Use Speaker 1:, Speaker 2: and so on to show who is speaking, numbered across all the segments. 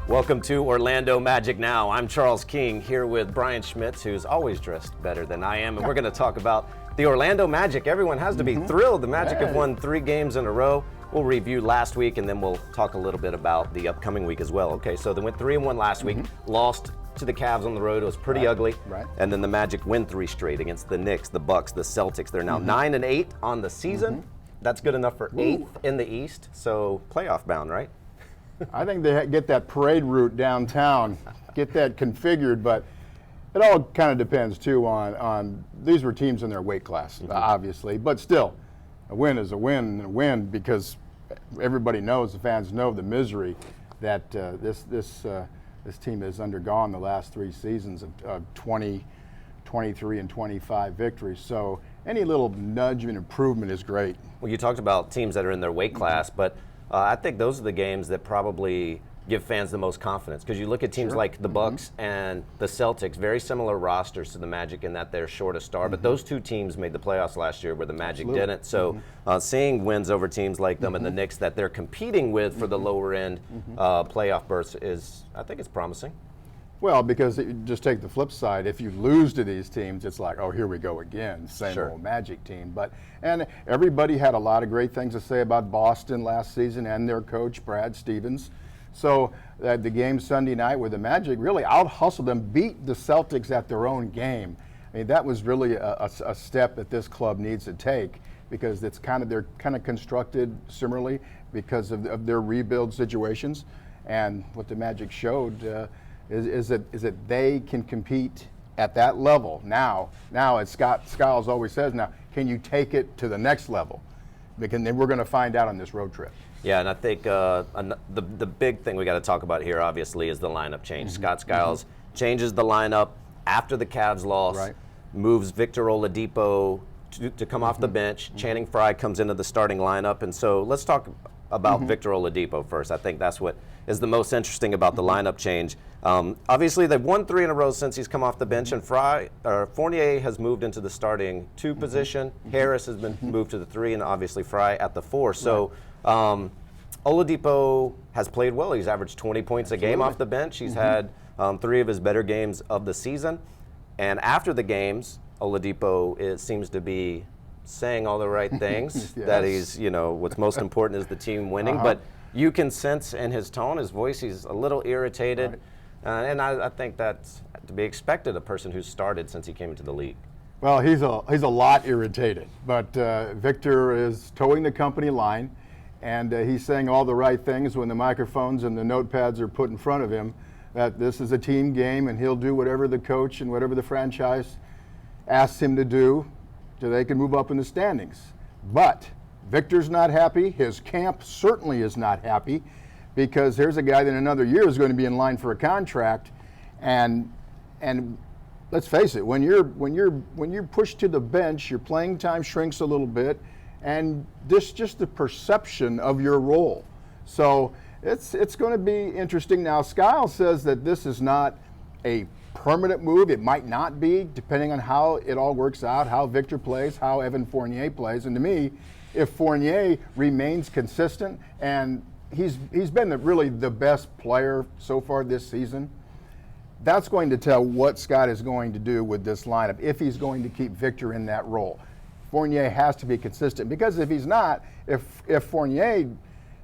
Speaker 1: Welcome to Orlando Magic Now. I'm Charles King here with Brian Schmitz, who's always dressed better than I am, and we're going to talk about the Orlando Magic. Everyone has to be thrilled. The Magic have won 3 games in a row. We'll review last week, and then we'll talk a little bit about the upcoming week as well. Okay, so they went 3-1 last week, lost to the Cavs on the road. It was pretty ugly. And then the Magic win 3 straight against the Knicks, the Bucks, the Celtics. They're now 9-8 on the season. That's good enough for 8th in the East, so playoff bound, right?
Speaker 2: I think they get that parade route downtown, get that configured, but it all kind of depends too on these were teams in their weight class, obviously, but still, a win is a win and a win because everybody knows, the fans know the misery that this team has undergone the last 3 seasons of 20, 23, and 25 victories. So any little nudge and improvement is great.
Speaker 1: Well, you talked about teams that are in their weight class, but I think those are the games that probably give fans the most confidence, because you look at teams like the Bucks and the Celtics, very similar rosters to the Magic in that they're short a star, but those 2 teams made the playoffs last year where the Magic didn't. So seeing wins over teams like them and the Knicks that they're competing with for the lower end playoff berths is, I think it's promising.
Speaker 2: Well, because just take the flip side. If you lose to these teams, it's like, oh, here we go again, same old Magic team. And everybody had a lot of great things to say about Boston last season and their coach, Brad Stevens. So the game Sunday night with the Magic really out-hustled them, beat the Celtics at their own game. I mean, that was really a step that this club needs to take, because they're kind of constructed similarly because of their rebuild situations. And what the Magic showed is that they can compete at that level. Now, as Scott Skiles always says, now, can you take it to the next level? Because then we're going to find out on this road trip.
Speaker 1: Yeah, and I think the big thing we got to talk about here, obviously, is the lineup change. Scott Skiles changes the lineup after the Cavs loss, moves Victor Oladipo to come off the bench. Channing Frye comes into the starting lineup. And so let's talk about Victor Oladipo first. I think that's what is the most interesting about the lineup change. Obviously, they've won 3 in a row since he's come off the bench, and Fournier has moved into the starting 2 position. Harris has been moved to the 3, and obviously Frye at the 4. So Oladipo has played well. He's averaged 20 points a game off the bench. He's had 3 of his better games of the season. And after the games, Oladipo seems to be saying all the right things, that he's, what's most important is the team winning. But you can sense in his tone, his voice, he's a little irritated. And I think that's to be expected, a person who's started since he came into the league.
Speaker 2: Well, he's a lot irritated, but Victor is towing the company line, and he's saying all the right things when the microphones and the notepads are put in front of him, that this is a team game and he'll do whatever the coach and whatever the franchise asks him to do so they can move up in the standings. But Victor's not happy. His camp certainly is not happy, because here's a guy that in another year is going to be in line for a contract, and let's face it, when you're pushed to the bench, your playing time shrinks a little bit, and just the perception of your role. So it's going to be interesting. Now, Skiles says that this is not a permanent move. It might not be, depending on how it all works out, how Victor plays, how Evan Fournier plays. And to me, if Fournier remains consistent, and he's been really the best player so far this season, that's going to tell what Scott is going to do with this lineup, if he's going to keep Victor in that role. Fournier has to be consistent, because if he's not, if Fournier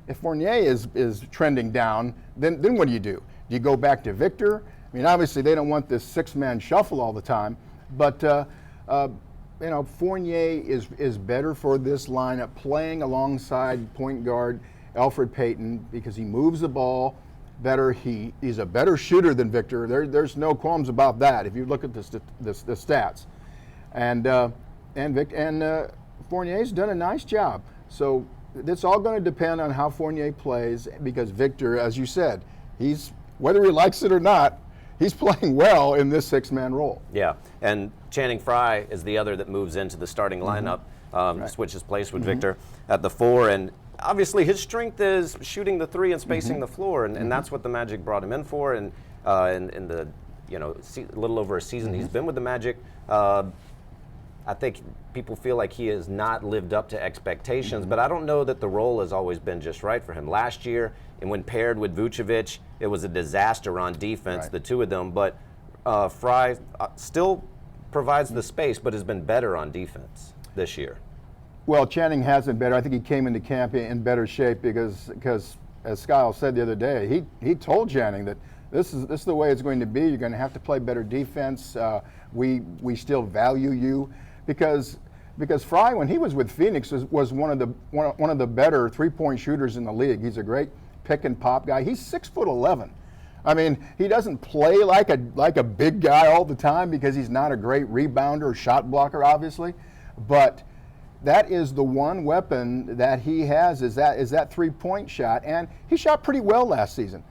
Speaker 2: is trending down, then what do? Do you go back to Victor? I mean, obviously they don't want this 6-man shuffle all the time, but Fournier is better for this lineup, playing alongside point guard Elfrid Payton, because he moves the ball better. He's a better shooter than Victor. There's no qualms about that if you look at the stats. And Fournier's done a nice job. So it's all going to depend on how Fournier plays, because Victor, as you said, whether he likes it or not, he's playing well in this 6-man role.
Speaker 1: Yeah, and Channing Frye is the other that moves into the starting lineup, switches place with Victor at the 4, and obviously his strength is shooting the 3 and spacing the floor, and that's what the Magic brought him in for. And in the a little over a season he's been with the Magic, I think people feel like he has not lived up to expectations, but I don't know that the role has always been just right for him. Last year, and when paired with Vucevic, it was a disaster on defense, the two of them, but Frye still provides the space, but has been better on defense this year.
Speaker 2: Well, Channing hasn't better. I think he came into camp in better shape because as Skiles said the other day, he told Channing that this is the way it's going to be. You're going to have to play better defense. We still value you because Frye, when he was with Phoenix, was one of the better three-point shooters in the league. He's a great pick and pop guy. He's 6'11". I mean, he doesn't play like a big guy all the time because he's not a great rebounder or shot blocker, obviously, but that is the one weapon that he has is that three-point shot, and he shot pretty well last season.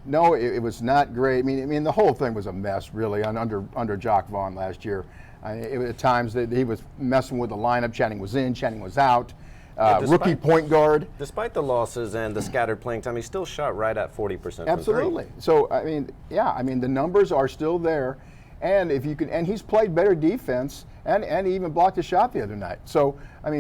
Speaker 2: No, it was not great. I mean, the whole thing was a mess, really, under Jock Vaughn last year. At times that he was messing with the lineup. Channing was in, Channing was out. Rookie point guard.
Speaker 1: Despite the losses and the scattered playing time, he still shot right at 40%.
Speaker 2: Absolutely. So the numbers are still there, and if you can, and he's played better defense, and he even blocked a shot the other night. So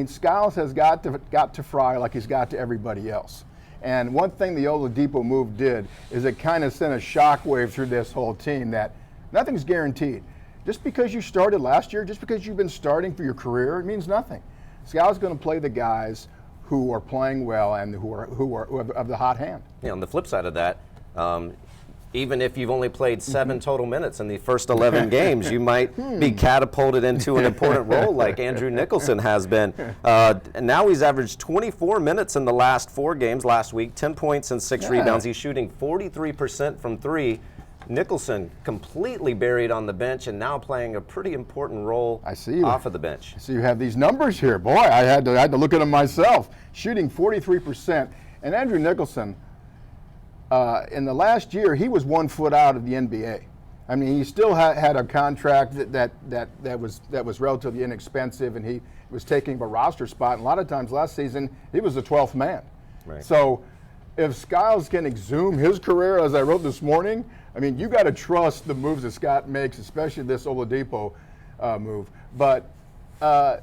Speaker 2: Skiles has got to Frye like he's got to everybody else. And one thing the Oladipo move did is it kind of sent a shockwave through this whole team that nothing's guaranteed. Just because you started last year, just because you've been starting for your career, it means nothing. Skiles is going to play the guys who are playing well and who are of the hot hand.
Speaker 1: Yeah, on the flip side of that, even if you've only played 7 total minutes in the first 11 games, you might be catapulted into an important role like Andrew Nicholson has been. And now he's averaged 24 minutes in the last 4 games last week, 10 points and 6 rebounds. He's shooting 43% from 3. Nicholson completely buried on the bench and now playing a pretty important role off of the bench.
Speaker 2: So you have these numbers here. Boy, I had to look at them myself. Shooting 43%. And Andrew Nicholson, in the last year, he was 1 foot out of the NBA. I mean, he still had a contract that was relatively inexpensive, and he was taking a roster spot. And a lot of times last season, he was the 12th man.
Speaker 1: Right.
Speaker 2: So if Skiles can exhume his career, as I wrote this morning, I mean, you got to trust the moves that Scott makes, especially this Oladipo move. But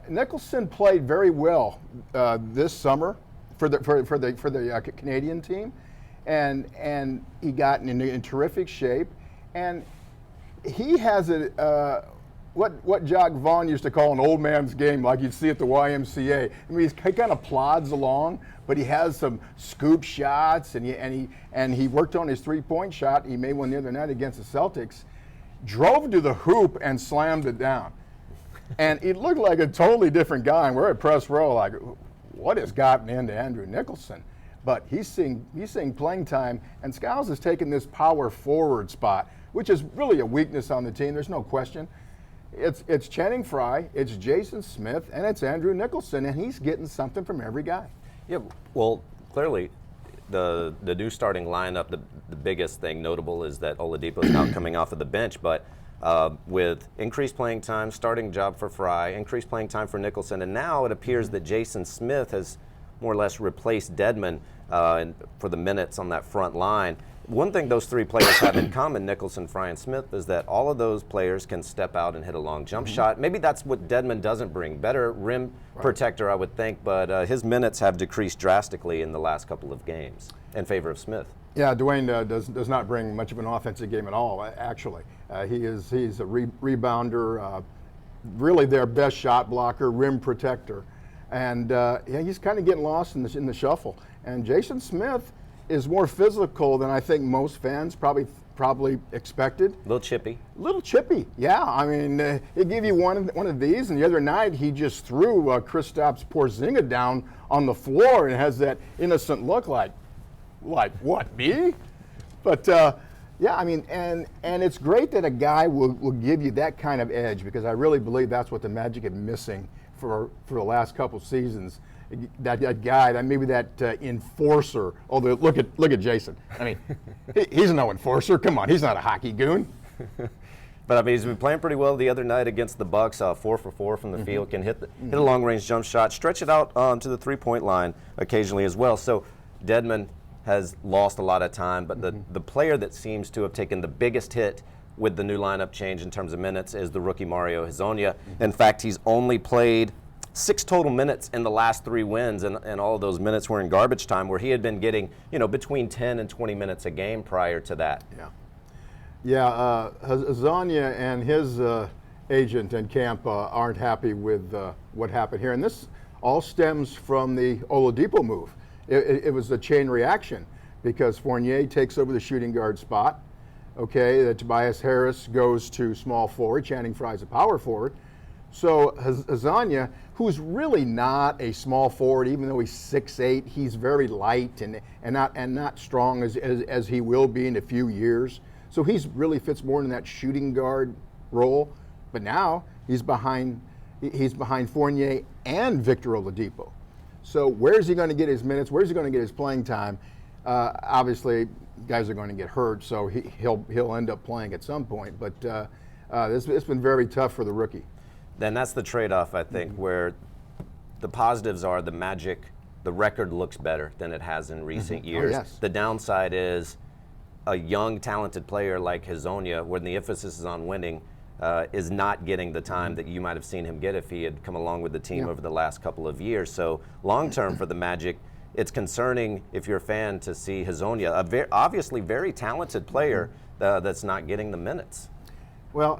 Speaker 2: Nicholson played very well this summer for the Canadian team, and he got in terrific shape, and he has what Jock Vaughn used to call an old man's game, like you'd see at the YMCA. I mean, he kind of plods along, but he has some scoop shots, and he worked on his three-point shot. He made one the other night against the Celtics, drove to the hoop and slammed it down. And it looked like a totally different guy, and we're at press row like, what has gotten into Andrew Nicholson? But he's seeing playing time, and Skiles has taken this power forward spot, which is really a weakness on the team, there's no question. It's Channing Frye, it's Jason Smith, and it's Andrew Nicholson, and he's getting something from every guy.
Speaker 1: Yeah, well, clearly the new starting lineup, the biggest thing notable is that Oladipo is now coming off of the bench, but with increased playing time, starting job for Frye, increased playing time for Nicholson, and now it appears that Jason Smith has more or less replaced Dedmon for the minutes on that front line. One thing those 3 players have in common, Nicholson, Frye, and Smith, is that all of those players can step out and hit a long jump shot. Maybe that's what Dedmon doesn't bring. Better rim protector, I would think, but his minutes have decreased drastically in the last couple of games in favor of Smith.
Speaker 2: Yeah, Dwayne does not bring much of an offensive game at all, actually. He's a rebounder, really their best shot blocker, rim protector. And he's kind of getting lost in the shuffle. And Jason Smith is more physical than I think most fans probably expected.
Speaker 1: A little chippy.
Speaker 2: Yeah. I mean, he gave you one of these, and the other night he just threw Kristaps Porzingis down on the floor and has that innocent look like what, me? But yeah, I mean, and it's great that a guy will give you that kind of edge, because I really believe that's what the Magic have been missing for the last couple seasons. That guy, that enforcer. Although look at Jason. I mean, he's no enforcer. Come on, he's not a hockey goon.
Speaker 1: But I mean, he's been playing pretty well the other night against the Bucks. 4 for 4 from the field, can hit a long-range jump shot, stretch it out to the three-point line occasionally as well. So Dedmon has lost a lot of time, but the player that seems to have taken the biggest hit with the new lineup change in terms of minutes is the rookie Mario Hezonia. In fact, he's only played 6 total minutes in the last 3 wins, and all of those minutes were in garbage time, where he had been getting, between 10 and 20 minutes a game prior to that.
Speaker 2: Hezonia and his agent and camp aren't happy with what happened here, and this all stems from the Oladipo move. It was a chain reaction because Fournier takes over the shooting guard spot. Okay, Tobias Harris goes to small forward. Channing Frye's a power forward. So Hezonia, who's really not a small forward, even though he's 6'8", he's very light and not strong as he will be in a few years. So he's really fits more in that shooting guard role. But now he's behind Fournier and Victor Oladipo. So where's he going to get his minutes? Where's he going to get his playing time? Obviously, guys are going to get hurt, so he'll end up playing at some point. But it's been very tough for the rookie.
Speaker 1: Then that's the trade-off, I think, where the positives are the Magic, the record looks better than it has in recent years.
Speaker 2: Oh, yes.
Speaker 1: The downside is a young, talented player like Hezonia, when the emphasis is on winning, is not getting the time that you might have seen him get if he had come along with the team over the last couple of years. So long-term for the Magic, it's concerning if you're a fan to see Hezonia, obviously very talented player, that's not getting the minutes.
Speaker 2: Well,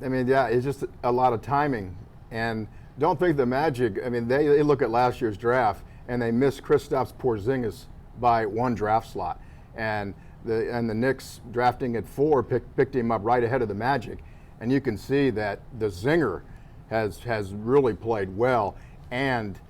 Speaker 2: it's just a lot of timing. And don't think the Magic, they look at last year's draft and they missed Kristaps Porzingis by 1 draft slot. And the Knicks drafting at 4 picked him up right ahead of the Magic. And you can see that the Zinger has really played well. And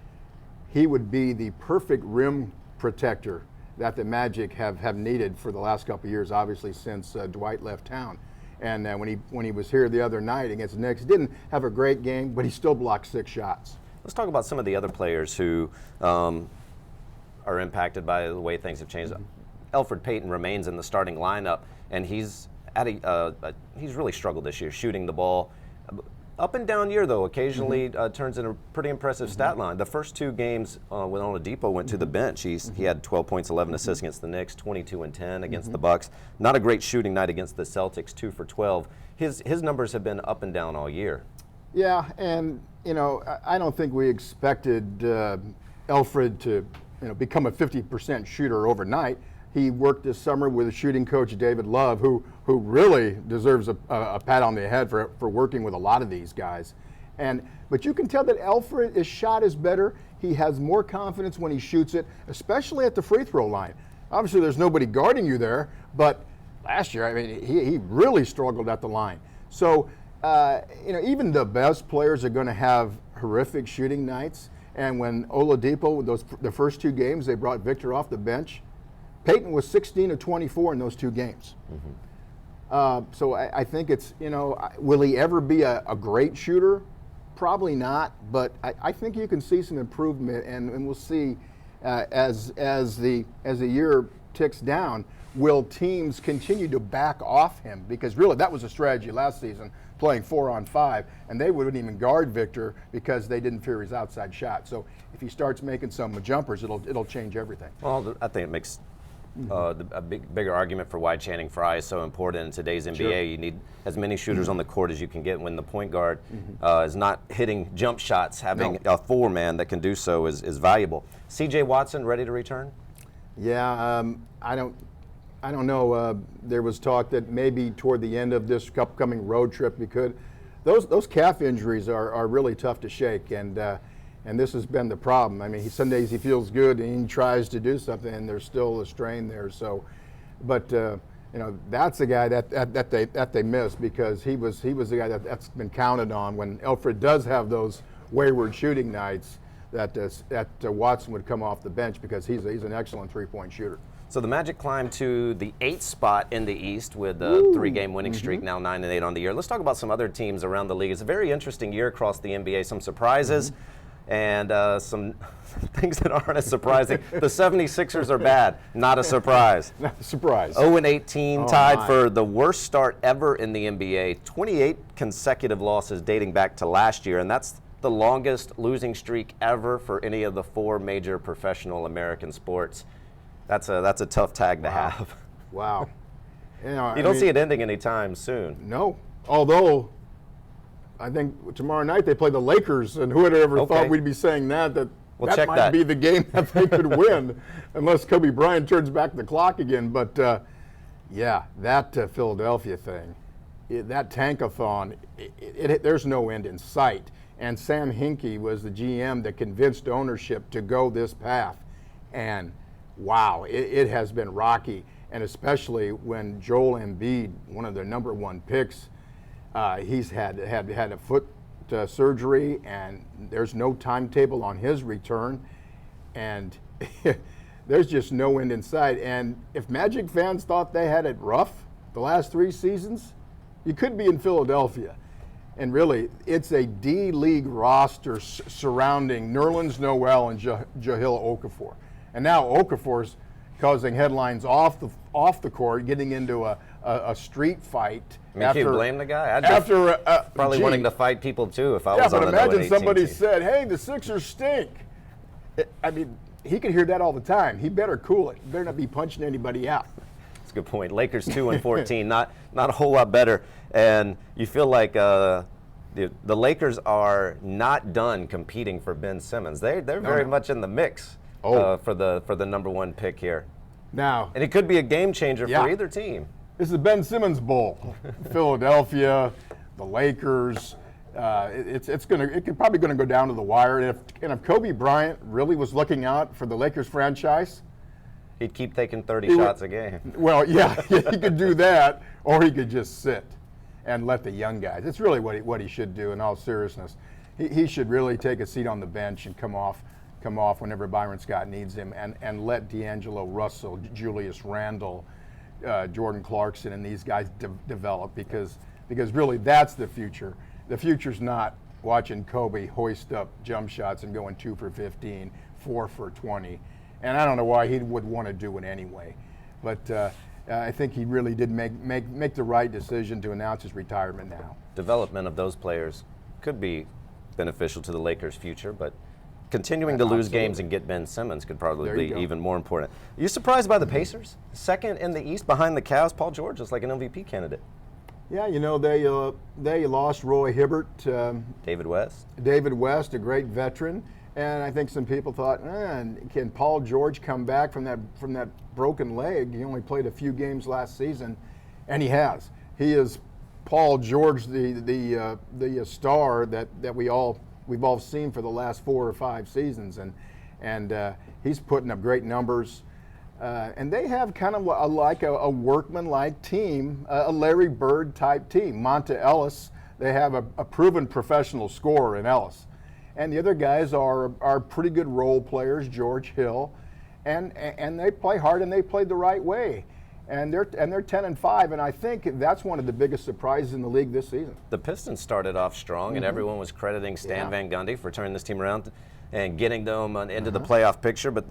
Speaker 2: he would be the perfect rim protector that the Magic have needed for the last couple of years, obviously since Dwight left town. And when he was here the other night against the Knicks, didn't have a great game, but he still blocked 6 shots.
Speaker 1: Let's talk about some of the other players who are impacted by the way things have changed. Elfrid Payton remains in the starting lineup, and he's really struggled this year shooting the ball. Up and down year, though, occasionally turns in a pretty impressive stat line. The first 2 games when Oladipo went to the bench, he had 12 points, 11 assists against the Knicks, 22 and 10 against the Bucks. Not a great shooting night against the Celtics, 2 for 12. His numbers have been up and down all year.
Speaker 2: Yeah, and I don't think we expected Elfrid to become a 50% shooter overnight. He worked this summer with shooting coach David Love, who really deserves a pat on the head for working with a lot of these guys. But you can tell that Elfrid, his shot is better. He has more confidence when he shoots it, especially at the free throw line. Obviously, there's nobody guarding you there, but last year, he really struggled at the line. So, even the best players are going to have horrific shooting nights. And when Oladipo, the first 2 games, they brought Victor off the bench. Payton was 16 of 24 in those 2 games. So I think it's, will he ever be a great shooter? Probably not, but I think you can see some improvement, and we'll see as the year ticks down, will teams continue to back off him? Because really that was a strategy last season, playing 4-on-5, and they wouldn't even guard Victor because they didn't fear his outside shot. So if he starts making some jumpers, it'll change everything.
Speaker 1: Well, I think it makes a bigger argument for why Channing Frye is so important in today's NBA.
Speaker 2: Sure.
Speaker 1: You need as many shooters on the court as you can get. When the point guard is not hitting jump shots, having a 4-man that can do so is valuable. C.J. Watson ready to return?
Speaker 2: Yeah, I don't know. There was talk that maybe toward the end of this upcoming road trip we could. Those calf injuries are really tough to shake, and this has been the problem. Some days he feels good and he tries to do something, and there's still a strain there. So, but that's a guy that they missed, because he was the guy that's been counted on when Elfrid does have those wayward shooting nights. That Watson would come off the bench because he's an excellent 3-point shooter.
Speaker 1: So the Magic climbed to the 8th spot in the East with a 3-game winning streak, now 9-8 on the year. Let's talk about some other teams around the league. It's a very interesting year across the NBA. Some surprises. And some things that aren't as surprising. The 76ers are bad. Not a surprise.
Speaker 2: Not a surprise.
Speaker 1: 0-18, tied for the worst start ever in the NBA. 28 consecutive losses dating back to last year, and that's the longest losing streak ever for any of the 4 major professional American sports. That's a tough tag to have.
Speaker 2: Wow.
Speaker 1: You don't see it ending anytime soon.
Speaker 2: No. Although, I think tomorrow night they play the Lakers, and who would have ever thought we'd be saying that
Speaker 1: We'll
Speaker 2: might be the game that they could win, unless Kobe Bryant turns back the clock again. But, yeah, that Philadelphia thing, that tankathon, there's no end in sight. And Sam Hinkie was the GM that convinced ownership to go this path. And, wow, it has been rocky. And especially when Joel Embiid, one of their number one picks, he's had a foot surgery, and there's no timetable on his return, and there's just no end in sight. And if Magic fans thought they had it rough the last 3 seasons, you could be in Philadelphia. And really, it's a D-League roster surrounding Nerlens Noel and Jahlil Okafor. And now Okafor's causing headlines off the court, getting into a street fight.
Speaker 1: Can you blame the guy? Probably wanting to fight people too if I was on the
Speaker 2: but imagine somebody said, hey, the Sixers stink. I mean, he could hear that all the time. He better cool it. He better not be punching anybody out.
Speaker 1: That's a good point. Lakers 2-14, not a whole lot better. And you feel like the Lakers are not done competing for Ben Simmons. They're very much in the mix for the number one pick here.
Speaker 2: Now,
Speaker 1: and it could be a game changer for either team.
Speaker 2: This is the Ben Simmons Bowl. Philadelphia, the Lakers. It's probably going to go down to the wire. And if Kobe Bryant really was looking out for the Lakers franchise,
Speaker 1: he'd keep taking 30 shots a game.
Speaker 2: Well, yeah, he could do that, or he could just sit and let the young guys. It's really what he should do. In all seriousness, he should really take a seat on the bench and come off whenever Byron Scott needs him, and let D'Angelo Russell, Julius Randle, Jordan Clarkson, and these guys develop, because really that's the future. The future's not watching Kobe hoist up jump shots and going 2 for 15, 4 for 20, and I don't know why he would want to do it anyway. But I think he really did make the right decision to announce his retirement now.
Speaker 1: Development of those players could be beneficial to the Lakers' future, but continuing to lose games and get Ben Simmons could probably be even more important. Are you surprised by the Pacers? Second in the East behind the Cavs. Paul George is like an MVP candidate.
Speaker 2: Yeah, they lost Roy Hibbert.
Speaker 1: David West,
Speaker 2: a great veteran. And I think some people thought, can Paul George come back from that broken leg? He only played a few games last season, and he has. He is Paul George, the star that we've all seen for the last 4 or 5 seasons, and he's putting up great numbers. And they have kind of a workman-like team, a Larry Bird type team. Monta Ellis, they have a proven professional scorer in Ellis. And the other guys are pretty good role players, George Hill, and they play hard and they play the right way. And they're 10-5, and I think that's one of the biggest surprises in the league this season.
Speaker 1: The Pistons started off strong, and everyone was crediting Stan Van Gundy for turning this team around and getting them into the playoff picture. But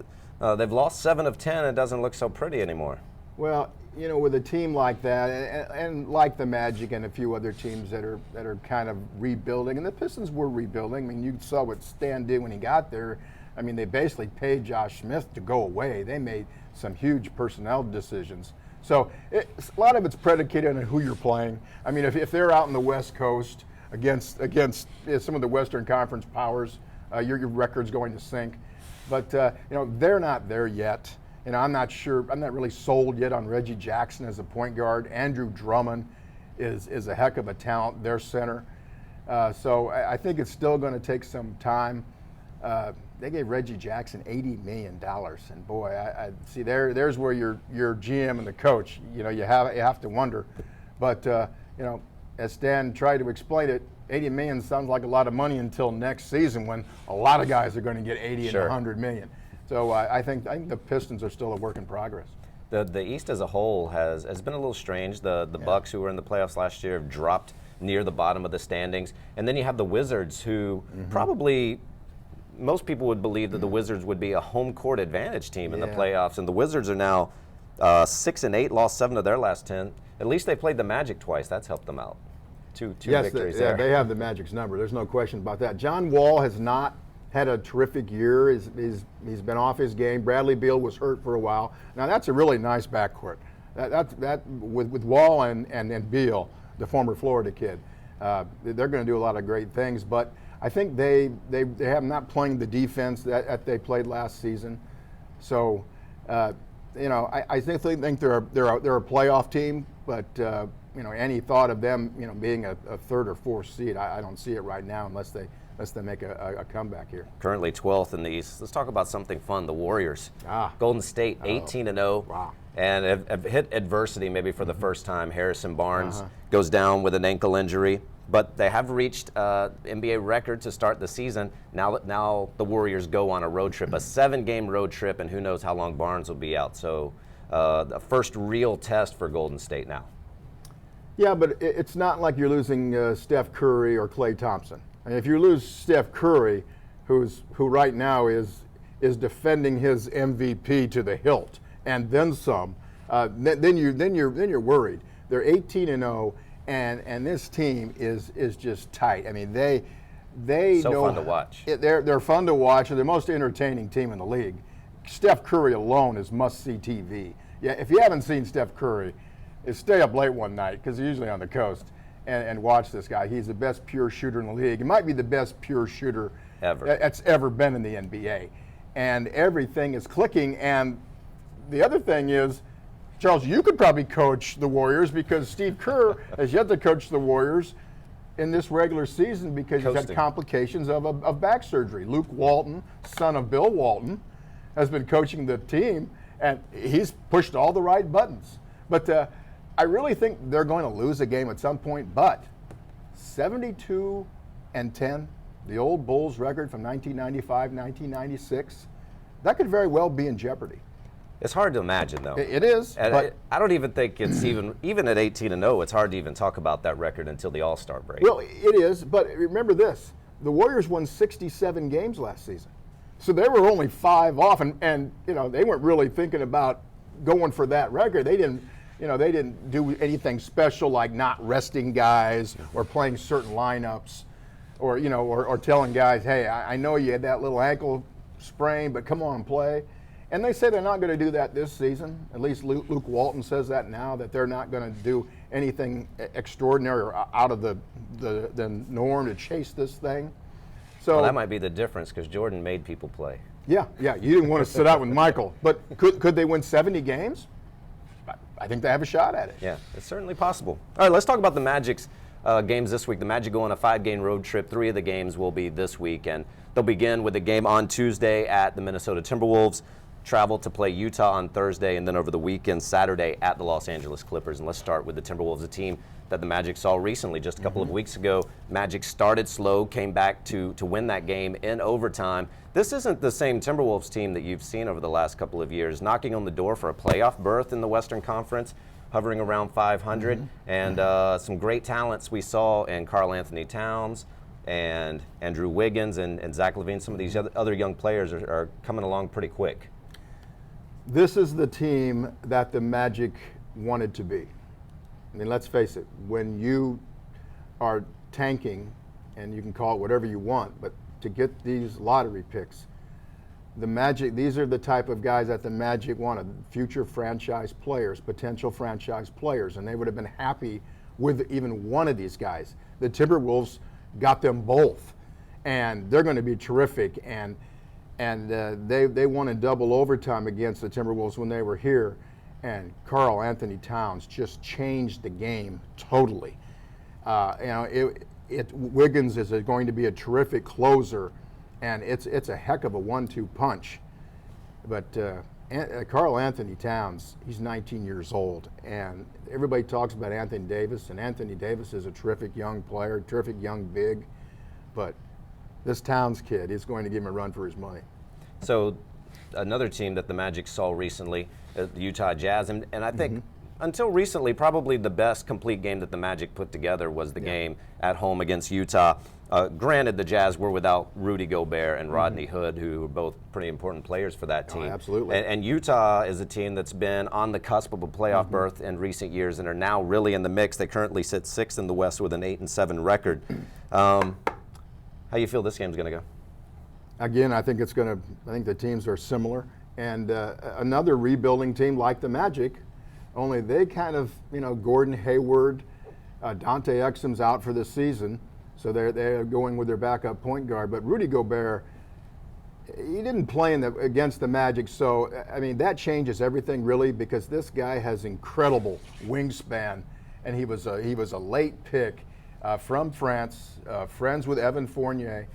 Speaker 1: they've lost 7 of 10. It doesn't look so pretty anymore.
Speaker 2: Well, with a team like that, and like the Magic and a few other teams that are kind of rebuilding, and the Pistons were rebuilding. I mean, you saw what Stan did when he got there. I mean, they basically paid Josh Smith to go away. They made some huge personnel decisions. So a lot of it's predicated on who you're playing. I mean, if they're out in the West Coast against some of the Western Conference powers, your record's going to sink. But they're not there yet. I'm not sure. I'm not really sold yet on Reggie Jackson as a point guard. Andrew Drummond is a heck of a talent. Their center. So I think it's still going to take some time. They gave Reggie Jackson $80 million, and boy, I see there's where your GM and the coach, you have to wonder. But as Stan tried to explain it, $80 million sounds like a lot of money until next season, when a lot of guys are going to get 80 and 100 million. So I think the Pistons are still a work in progress.
Speaker 1: The East as a whole has been a little strange. The Bucks, who were in the playoffs last year, have dropped near the bottom of the standings, and then you have the Wizards, who probably most people would believe that the Wizards would be a home court advantage team in the playoffs, and the Wizards are now 6-8, lost 7 of their last 10. At least they played the Magic twice. That's helped them out. Two victories there.
Speaker 2: Yeah, they have the Magic's number. There's no question about that. John Wall has not had a terrific year. He's been off his game. Bradley Beal was hurt for a while. Now that's a really nice backcourt. That with Wall and Beal, the former Florida kid, they're going to do a lot of great things. But I think they have not playing the defense that they played last season. So, I think they're a playoff team. But any thought of them, being a third or fourth seed, I don't see it right now unless they make a comeback here.
Speaker 1: Currently 12th in the East. Let's talk about something fun. The Warriors. Golden State, 18-0.
Speaker 2: Wow.
Speaker 1: And have hit adversity maybe for the first time. Harrison Barnes goes down with an ankle injury. But they have reached NBA record to start the season. Now the Warriors go on a road trip, a 7-game road trip, and who knows how long Barnes will be out. So the first real test for Golden State now.
Speaker 2: Yeah, but it's not like you're losing Steph Curry or Klay Thompson. I mean, if you lose Steph Curry, who right now is defending his MVP to the hilt and then some, then you're worried. They're 18-0. And this team is just tight. I mean, they
Speaker 1: so
Speaker 2: know
Speaker 1: fun to watch.
Speaker 2: They're fun to watch. They're the most entertaining team in the league. Steph Curry alone is must-see TV. Yeah, if you haven't seen Steph Curry, stay up late one night because he's usually on the coast and watch this guy. He's the best pure shooter in the league. He might be the best pure shooter that's ever been in the NBA. And everything is clicking. And the other thing is, Charles, you could probably coach the Warriors because Steve Kerr has yet to coach the Warriors in this regular season because he's had complications of back surgery. Luke Walton, son of Bill Walton, has been coaching the team, and he's pushed all the right buttons. But I really think they're going to lose a game at some point, but 72-10, the old Bulls record from 1995, 1996, that could very well be in jeopardy.
Speaker 1: It's hard to imagine, though.
Speaker 2: It is.
Speaker 1: And
Speaker 2: but
Speaker 1: I don't even think it's even at 18-0, it's hard to even talk about that record until the All-Star break.
Speaker 2: Well, it is, but remember this. The Warriors won 67 games last season. So they were only 5 off, and they weren't really thinking about going for that record. They didn't do anything special like not resting guys or playing certain lineups or telling guys, hey, I know you had that little ankle sprain, but come on and play. And they say they're not going to do that this season. At least Luke Walton says that now, that they're not going to do anything extraordinary or out of the norm to chase this thing. So
Speaker 1: that might be the difference because Jordan made people play.
Speaker 2: Yeah. You didn't want to sit out with Michael. But could they win 70 games? I think they have a shot at it.
Speaker 1: Yeah, it's certainly possible. All right, let's talk about the Magic's games this week. The Magic go on a 5-game road trip. 3 of the games will be this week, and they'll begin with a game on Tuesday at the Minnesota Timberwolves, travel to play Utah on Thursday, and then over the weekend, Saturday, at the Los Angeles Clippers. And let's start with the Timberwolves, a team that the Magic saw recently, just a couple of weeks ago. Magic started slow, came back to win that game in overtime. This isn't the same Timberwolves team that you've seen over the last couple of years, knocking on the door for a playoff berth in the Western Conference, hovering around 500, and some great talents we saw in Karl Anthony Towns and Andrew Wiggins and Zach LaVine. Some of these other young players are coming along pretty quick.
Speaker 2: This is the team that the Magic wanted to be. I mean, let's face it, when you are tanking, and you can call it whatever you want, but to get these lottery picks, the Magic, these are the type of guys that the Magic wanted, future franchise players, potential franchise players, and they would have been happy with even one of these guys. The Timberwolves got them both, and they're going to be terrific, and they won in double overtime against the Timberwolves when they were here, and Karl Anthony Towns just changed the game totally. Wiggins is going to be a terrific closer, and it's a heck of a 1-2 punch. But Karl Anthony Towns, he's 19 years old, and everybody talks about Anthony Davis, and Anthony Davis is a terrific young player, terrific young big, but this Towns kid is going to give him a run for his money.
Speaker 1: So another team that the Magic saw recently, the Utah Jazz, and I think until recently probably the best complete game that the Magic put together was the game at home against Utah. Granted, the Jazz were without Rudy Gobert and Rodney Hood, who were both pretty important players for that team.
Speaker 2: Oh, absolutely.
Speaker 1: And Utah is a team that's been on the cusp of a playoff berth in recent years and are now really in the mix. They currently sit 6th in the West with an 8-7 record. How you feel this game's going to go?
Speaker 2: Again, I think the teams are similar, and another rebuilding team like the Magic only they kind of, Gordon Hayward, Dante Exum's out for the season, so they're going with their backup point guard. But Rudy Gobert, he didn't play against the Magic, so I mean that changes everything really, because this guy has incredible wingspan, and he was a late pick from France, friends with Evan Fournier,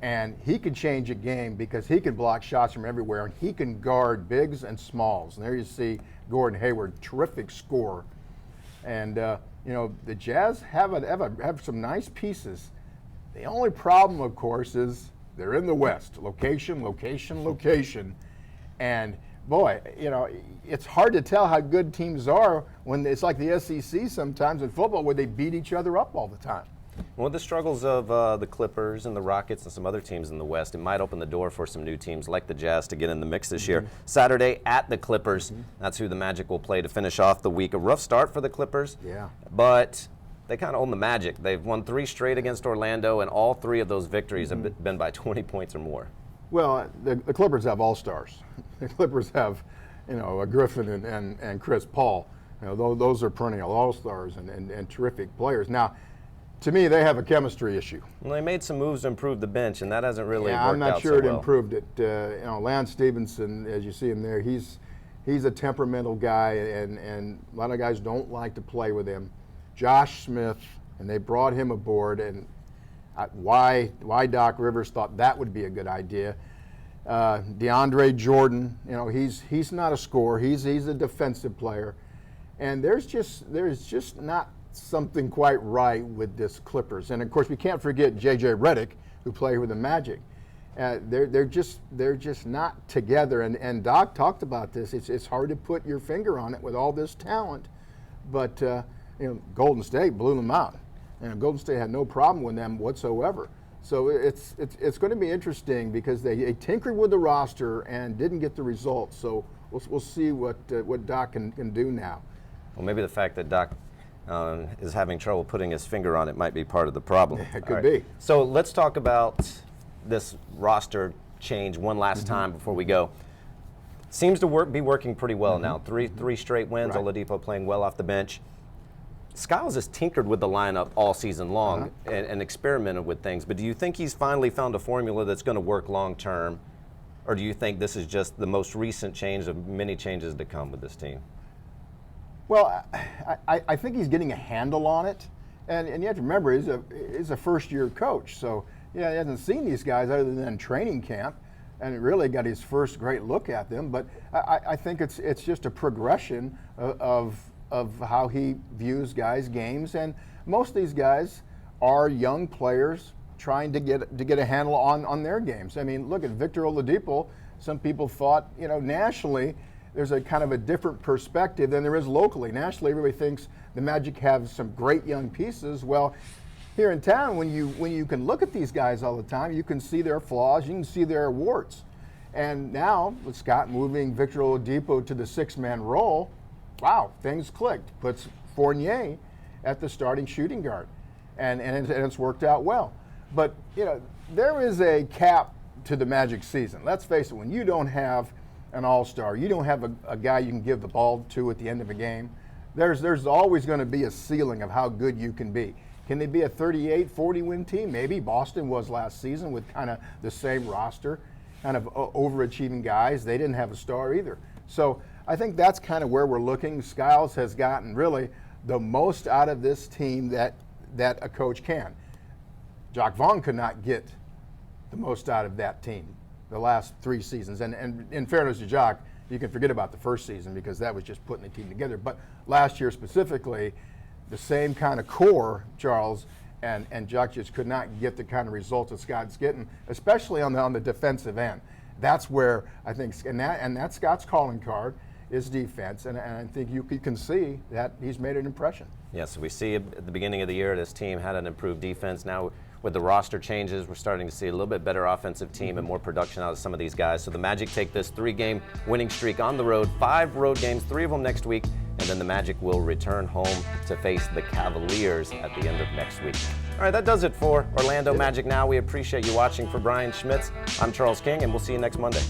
Speaker 2: and he could change a game because he can block shots from everywhere, and he can guard bigs and smalls. And there you see Gordon Hayward, terrific scorer, and the Jazz have some nice pieces. The only problem, of course, is they're in the West. Location, location, location. And boy, it's hard to tell how good teams are when it's like the SEC sometimes in football, where they beat each other up all the time.
Speaker 1: Well, the struggles of the Clippers and the Rockets and some other teams in the West, it might open the door for some new teams like the Jazz to get in the mix this year. Saturday at the Clippers, that's who the Magic will play to finish off the week. A rough start for the Clippers, but they kind of own the Magic. They've won 3 straight against Orlando, and all 3 of those victories have been by 20 points or more.
Speaker 2: Well, the Clippers have all-stars. The Clippers have, a Griffin and Chris Paul. Those are perennial all-stars and terrific players. Now, to me, they have a chemistry issue.
Speaker 1: Well, they made some moves to improve the bench, and that hasn't really worked out so well.
Speaker 2: I'm not sure it improved it. Lance Stevenson, as you see him there, he's a temperamental guy, and a lot of guys don't like to play with him. Josh Smith, and they brought him aboard, and why Doc Rivers thought that would be a good idea. DeAndre Jordan, he's not a scorer. He's a defensive player, and there's just not something quite right with this Clippers. And of course, we can't forget J.J. Redick, who played with the Magic. They're just not together. And Doc talked about this. It's hard to put your finger on it with all this talent, but Golden State blew them out, and Golden State had no problem with them whatsoever. So it's going to be interesting because they tinkered with the roster and didn't get the results. So we'll see what Doc can do now.
Speaker 1: Well, maybe the fact that Doc is having trouble putting his finger on it might be part of the problem.
Speaker 2: It could be.
Speaker 1: So let's talk about this roster change one last time before we go. Seems to be working pretty well now. Three straight wins. Right. Oladipo playing well off the bench. Skiles has tinkered with the lineup all season long and experimented with things, but do you think he's finally found a formula that's going to work long term, or do you think this is just the most recent change of many changes to come with this team?
Speaker 2: Well, I think he's getting a handle on it, and you have to remember he's a first-year coach, so he hasn't seen these guys other than training camp, and really got his first great look at them. But I think it's just a progression of how he views guys' games, and most of these guys are young players trying to get a handle on their games. I mean, look at Victor Oladipo. Some people thought, nationally, there's a kind of a different perspective than there is locally. Nationally, everybody thinks the Magic have some great young pieces. Well, here in town, when you can look at these guys all the time, you can see their flaws, you can see their warts. And now, with Scott moving Victor Oladipo to the 6-man role, wow, things clicked. Puts Fournier at the starting shooting guard, and it's worked out well. But there is a cap to the Magic season. Let's face it, when you don't have an all-star, you don't have a guy you can give the ball to at the end of a game, there's always going to be a ceiling of how good you can be. Can they be a 38-40 win team? Maybe. Boston was last season with kind of the same roster, kind of overachieving guys. They didn't have a star either. So I think that's kind of where we're looking. Skiles has gotten really the most out of this team that a coach can. Jacques Vaughn could not get the most out of that team the last 3 seasons. And in fairness to Jacques, you can forget about the first season because that was just putting the team together. But last year specifically, the same kind of core, Charles, and Jacques just could not get the kind of results that Scott's getting, especially on the defensive end. That's where I think, and that's Scott's calling card, is defense, and I think you can see that he's made an impression.
Speaker 1: Yes, we see at the beginning of the year this team had an improved defense. Now with the roster changes, we're starting to see a little bit better offensive team and more production out of some of these guys. So the Magic take this 3-game winning streak on the road, 5 road games, 3 of them next week, and then the Magic will return home to face the Cavaliers at the end of next week. All right, that does it for Orlando Magic Now. We appreciate you watching. For Brian Schmitz, I'm Charles King, and we'll see you next Monday.